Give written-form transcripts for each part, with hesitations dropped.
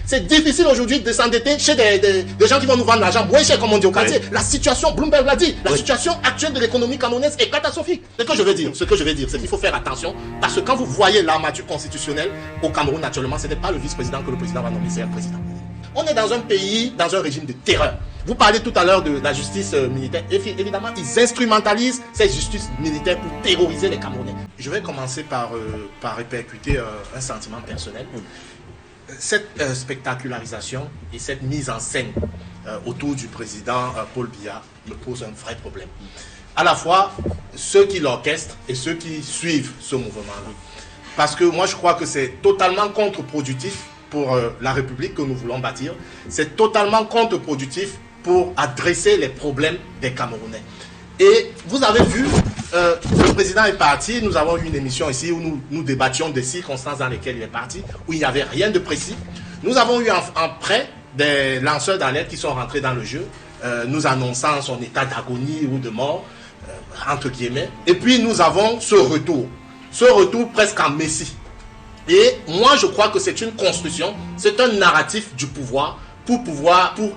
C'est difficile aujourd'hui de s'endetter chez des gens qui vont nous vendre l'argent moins cher, comme on dit au quartier. La situation, Bloomberg l'a dit, la situation actuelle de l'économie camerounaise est catastrophique. Ce que je veux dire, c'est qu'il faut faire attention, parce que quand vous voyez l'armature constitutionnelle au Cameroun actuellement, ce n'est pas le vice-président que le président va nommer, c'est le président. On est dans un pays, dans un régime de terreur. Vous parlez tout à l'heure de la justice militaire. Évidemment, ils instrumentalisent cette justice militaire pour terroriser les Camerounais. Je vais commencer par répercuter un sentiment personnel. Cette spectacularisation et cette mise en scène autour du président Paul Biya me pose un vrai problème. À la fois, ceux qui l'orchestrent et ceux qui suivent ce mouvement-là. Parce que moi, je crois que c'est totalement contre-productif pour la République que nous voulons bâtir. C'est totalement contre-productif pour adresser les problèmes des Camerounais. Et vous avez vu, le président est parti, nous avons eu une émission ici où nous débattions des circonstances dans lesquelles il est parti, où il n'y avait rien de précis. Nous avons eu en prêt des lanceurs d'alerte qui sont rentrés dans le jeu, nous annonçant son état d'agonie ou de mort, entre guillemets. Et puis nous avons ce retour presque en messie. Et moi, je crois que c'est une construction, c'est un narratif du pouvoir pour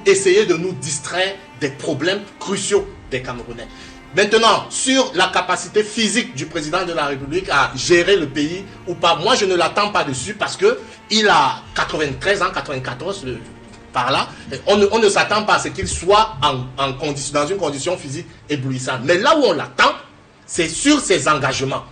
essayer de nous distraire des problèmes cruciaux des Camerounais. Maintenant, sur la capacité physique du président de la République à gérer le pays ou pas, moi, je ne l'attends pas dessus parce qu'il a 93 ans, 94 par là. On ne s'attend pas à ce qu'il soit dans une condition physique éblouissante. Mais là où on l'attend, c'est sur ses engagements.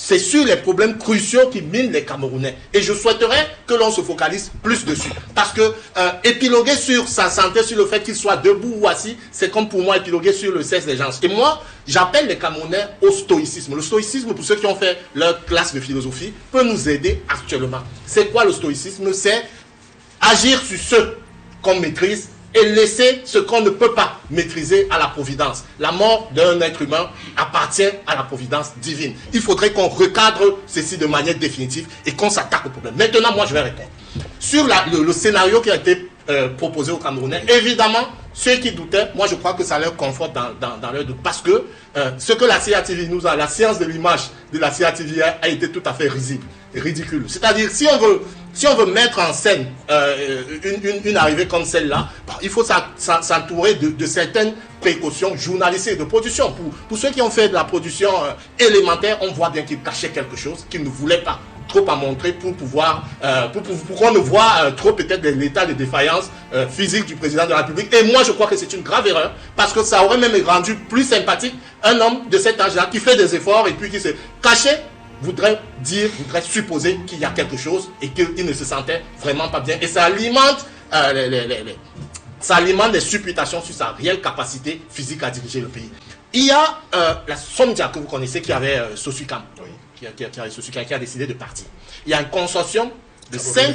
C'est sur les problèmes cruciaux qui minent les Camerounais. Et je souhaiterais que l'on se focalise plus dessus. Parce que épiloguer sur sa santé, sur le fait qu'il soit debout ou assis, c'est comme pour moi épiloguer sur le sexe des gens. Et moi, j'appelle les Camerounais au stoïcisme. Le stoïcisme, pour ceux qui ont fait leur classe de philosophie, peut nous aider actuellement. C'est quoi le stoïcisme? C'est agir sur ce qu'on maîtrise et laisser ce qu'on ne peut pas maîtriser à la providence. La mort d'un être humain appartient à la providence divine. Il faudrait qu'on recadre ceci de manière définitive et qu'on s'attaque au problème. Maintenant, moi, je vais répondre. Sur le scénario qui a été proposé aux Camerounais, évidemment, ceux qui doutaient, moi, je crois que ça leur conforte dans leur doute. Parce que ce que la CATV nous a, la science de l'image de la CATV a été tout à fait risible, ridicule. C'est-à-dire, si on veut mettre en scène une arrivée comme celle-là, il faut s'entourer de certaines précautions journalistiques de production. Pour ceux qui ont fait de la production élémentaire, on voit bien qu'ils cachaient quelque chose qu'ils ne voulaient pas trop à montrer pour qu'on ne voit trop peut-être l'état de défaillance physique du président de la République. Et moi, je crois que c'est une grave erreur parce que ça aurait même rendu plus sympathique un homme de cet âge-là qui fait des efforts et puis qui se cachait. Voudrait supposer qu'il y a quelque chose et qu'il ne se sentait vraiment pas bien. Et ça alimente des supputations sur sa réelle capacité physique à diriger le pays. Il y a la Somdia que vous connaissez qui avait Sosucam, qui a décidé de partir. Il y a un consortium de 5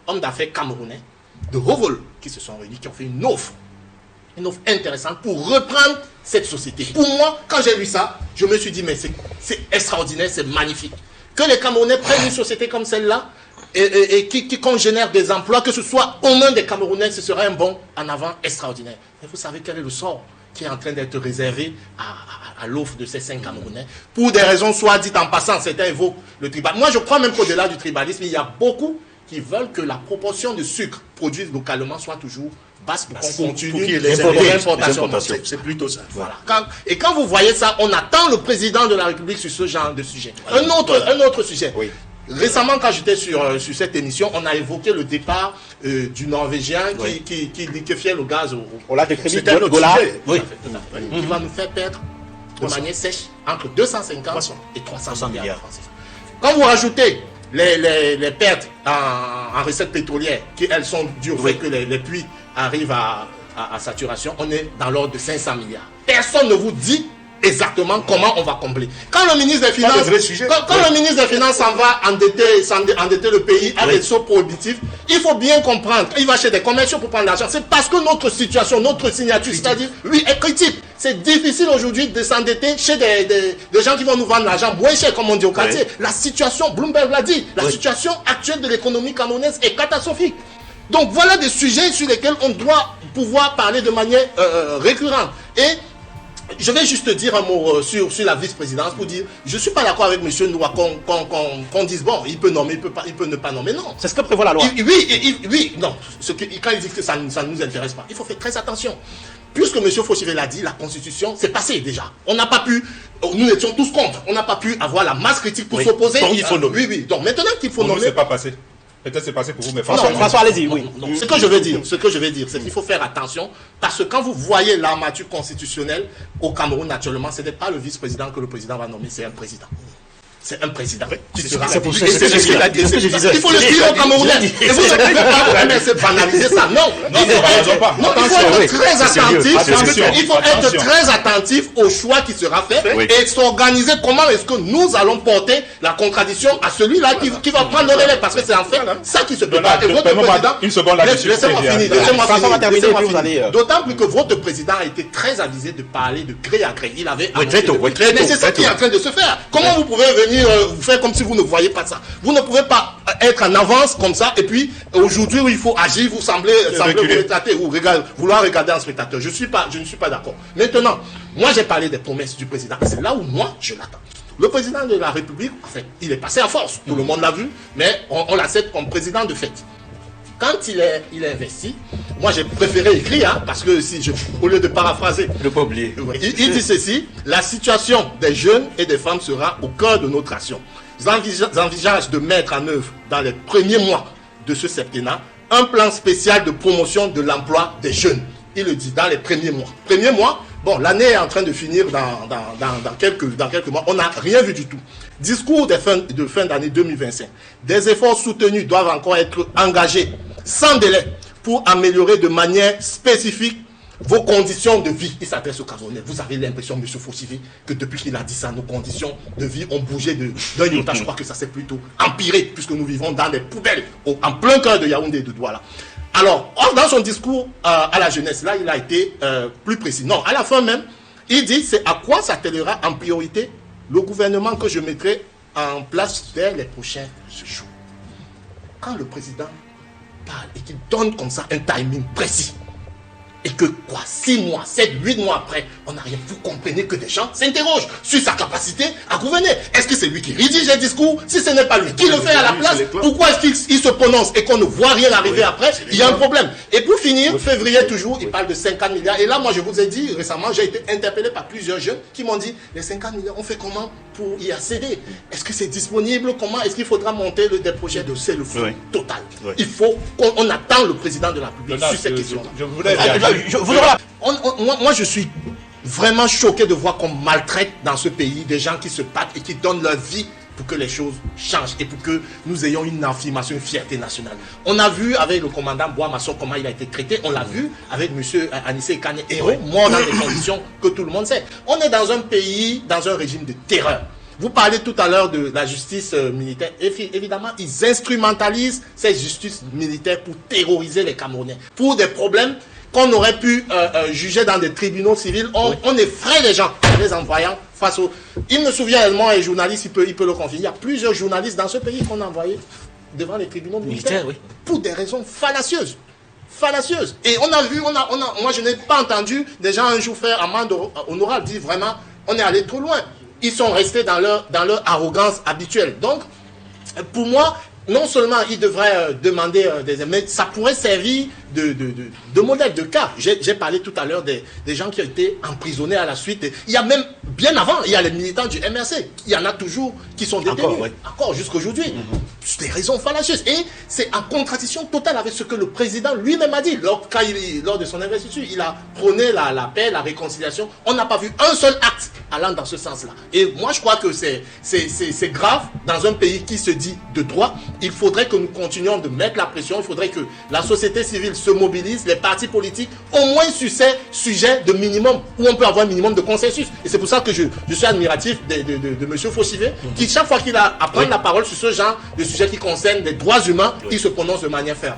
hommes d'affaires camerounais de haut vol qui se sont réunis, qui ont fait une offre intéressante pour reprendre cette société. Pour moi, quand j'ai lu ça, je me suis dit, mais c'est extraordinaire, c'est magnifique. Que les Camerounais prennent une société comme celle-là et qu'on génère des emplois, que ce soit au nom des Camerounais, ce serait un bond en avant extraordinaire. Mais vous savez quel est le sort qui est en train d'être réservé à l'offre de ces 5 Camerounais? Pour des raisons soit dites en passant, certains évoquent le tribalisme. Moi, je crois même qu'au-delà du tribalisme, il y a beaucoup qui veulent que la proportion de sucre produit localement soit toujours basse pour qu'on continue les importations. C'est plutôt ça. Voilà. Et quand vous voyez ça, on attend le président de la République sur ce genre de sujet. Un autre sujet. Oui. Récemment, quand j'étais sur cette émission, on a évoqué le départ du Norvégien qui liquéfiait le gaz au lac de Crémy. Qui va nous faire perdre de manière sèche entre 250 et 300 milliards de francs CFA. Quand vous rajoutez les pertes en recettes pétrolières, qui elles sont dues au fait que les puits arrivent à saturation, on est dans l'ordre de 500 milliards. Personne ne vous dit exactement comment on va combler. Quand le ministre des Finances, le ministre des Finances s'en va endetter le pays à des sauts prohibitifs, il faut bien comprendre, il va chez des commerciaux pour prendre l'argent. C'est parce que notre situation, notre signature, c'est-à-dire, lui, est critique. C'est difficile aujourd'hui de s'endetter chez des gens qui vont nous vendre l'argent moins cher, comme on dit au quartier. La situation, Bloomberg l'a dit, la situation actuelle de l'économie camerounaise est catastrophique. Donc voilà des sujets sur lesquels on doit pouvoir parler de manière récurrente. Et Je vais juste dire un mot sur la vice-présidence pour dire, je ne suis pas d'accord avec M. Noua qu'on dise, bon, il peut nommer, il peut ne pas nommer, non. C'est ce que prévoit la loi. Oui, non. Quand il dit que ça ne nous intéresse pas, il faut faire très attention. Puisque M. Fauchivet l'a dit, la Constitution, c'est passé déjà. On n'a pas pu, nous étions tous contre, on n'a pas pu avoir la masse critique pour s'opposer. Donc il faut nommer. Oui. Donc maintenant qu'il faut nommer. C'est pas passé. Peut-être c'est passé pour vous, mais François, allez-y, oui. Non. Ce que je veux dire, c'est qu'il faut faire attention, parce que quand vous voyez l'armature constitutionnelle au Cameroun, naturellement, ce n'est pas le vice-président que le président va nommer, c'est un président. C'est un président. C'est pour ça que je disais. Il faut le dire aux Camerounais. Et vous ne pouvez pas laisser banaliser ça. Non, il faut être très attentif. Il faut être très attentif au choix qui sera fait et s'organiser comment est-ce que nous allons porter la contradiction à celui-là qui va prendre le relais. Parce que c'est en fait ça qui se prépare. Et votre président, une seconde là-dessus. laissez-moi finir. D'autant plus que votre président a été très avisé de parler de gré à gré. Il avait mais c'est ça qui est en train de se faire. Comment vous pouvez venir vous faire comme si vous ne voyez pas ça? Vous ne pouvez pas être en avance comme ça et puis aujourd'hui où il faut agir, vous semblez vous retrater ou vouloir regarder un spectateur. Je ne suis pas d'accord. Maintenant, moi j'ai parlé des promesses du président. C'est là où moi je l'attends. Le président de la République, en fait, il est passé à force. Tout le monde l'a vu, mais on l'accepte comme président de fait. Quand il est investi, moi j'ai préféré écrire, parce que au lieu de paraphraser, ne pas oublier. Il dit ceci: la situation des jeunes et des femmes sera au cœur de notre action. J'envisage de mettre en œuvre dans les premiers mois de ce septennat un plan spécial de promotion de l'emploi des jeunes. Il le dit, dans les premiers mois. Premiers mois, bon, l'année est en train de finir dans quelques mois. On n'a rien vu du tout. Discours de fin d'année 2025. Des efforts soutenus doivent encore être engagés sans délai pour améliorer de manière spécifique vos conditions de vie. Il s'adresse aux Camerounais. Vous avez l'impression, M. Fauchivet, que depuis qu'il a dit ça, nos conditions de vie ont bougé d'un iota. Je crois que ça s'est plutôt empiré, puisque nous vivons dans des poubelles, en plein cœur de Yaoundé et de Douala. Alors, dans son discours à la jeunesse, là, il a été plus précis. Non, à la fin même, il dit, c'est à quoi s'attellera en priorité le gouvernement que je mettrai en place vers les prochains jours. Quand le président parle et qu'il donne comme ça un timing précis, et que 6 mois, 7, 8 mois après, on n'a rien, vous comprenez que des gens s'interrogent sur sa capacité à gouverner. Est-ce que c'est lui qui rédige les discours? Si ce n'est pas lui, qui le fait à la place? Pourquoi est-ce qu'il se prononce et qu'on ne voit rien arriver après? Il y a un problème. Et pour finir, février toujours, il parle de 50 milliards. Et là, moi, je vous ai dit récemment, j'ai été interpellé par plusieurs jeunes qui m'ont dit, les 50 milliards, on fait comment pour y accéder? Est-ce que c'est disponible? Comment est-ce qu'il faudra monter des projets de c'est le flou total? Il faut qu'on attend le président de la République sur ces questions-là. Moi, je suis vraiment choqué de voir qu'on maltraite dans ce pays des gens qui se battent et qui donnent leur vie pour que les choses changent et pour que nous ayons une affirmation, une fierté nationale. On a vu avec le commandant Bois-Masson comment il a été traité. On l'a vu avec M. Anissé Kane, héros, mort dans des conditions que tout le monde sait. On est dans un pays, dans un régime de terreur. Vous parlez tout à l'heure de la justice militaire. Évidemment, ils instrumentalisent cette justice militaire pour terroriser les Camerounais. Pour des problèmes qu'on aurait pu juger dans des tribunaux civils, on effraie les gens en les envoyant face aux... Il me souvient, moi, un journaliste, il peut le confier. Il y a plusieurs journalistes dans ce pays qu'on a envoyés devant les tribunaux militaires pour des raisons fallacieuses. Et on a vu, moi je n'ai pas entendu des gens un jour faire amende honorable, dire vraiment, on est allé trop loin. Ils sont restés dans leur arrogance habituelle. Donc, pour moi, non seulement ils devraient demander des... Mais ça pourrait servir de modèle, de cas. J'ai parlé tout à l'heure des gens qui ont été emprisonnés à la suite. Il y a même, bien avant, il y a les militants du MRC. Il y en a toujours qui sont détenus. Encore jusqu'aujourd'hui. C'est des raisons fallacieuses. Et c'est en contradiction totale avec ce que le président lui-même a dit. Lors de son investiture, il a prôné la paix, la réconciliation. On n'a pas vu un seul acte allant dans ce sens-là. Et moi, je crois que c'est grave dans un pays qui se dit de droit. Il faudrait que nous continuions de mettre la pression. Il faudrait que la société civile se mobilise, les partis politiques, au moins sur ces sujets de minimum, où on peut avoir un minimum de consensus. Et c'est pour ça que je suis admiratif de M. Fauchivet, qui chaque fois qu'il a à prendre la parole sur ce genre de sujets qui concernent les droits humains, il se prononce de manière ferme.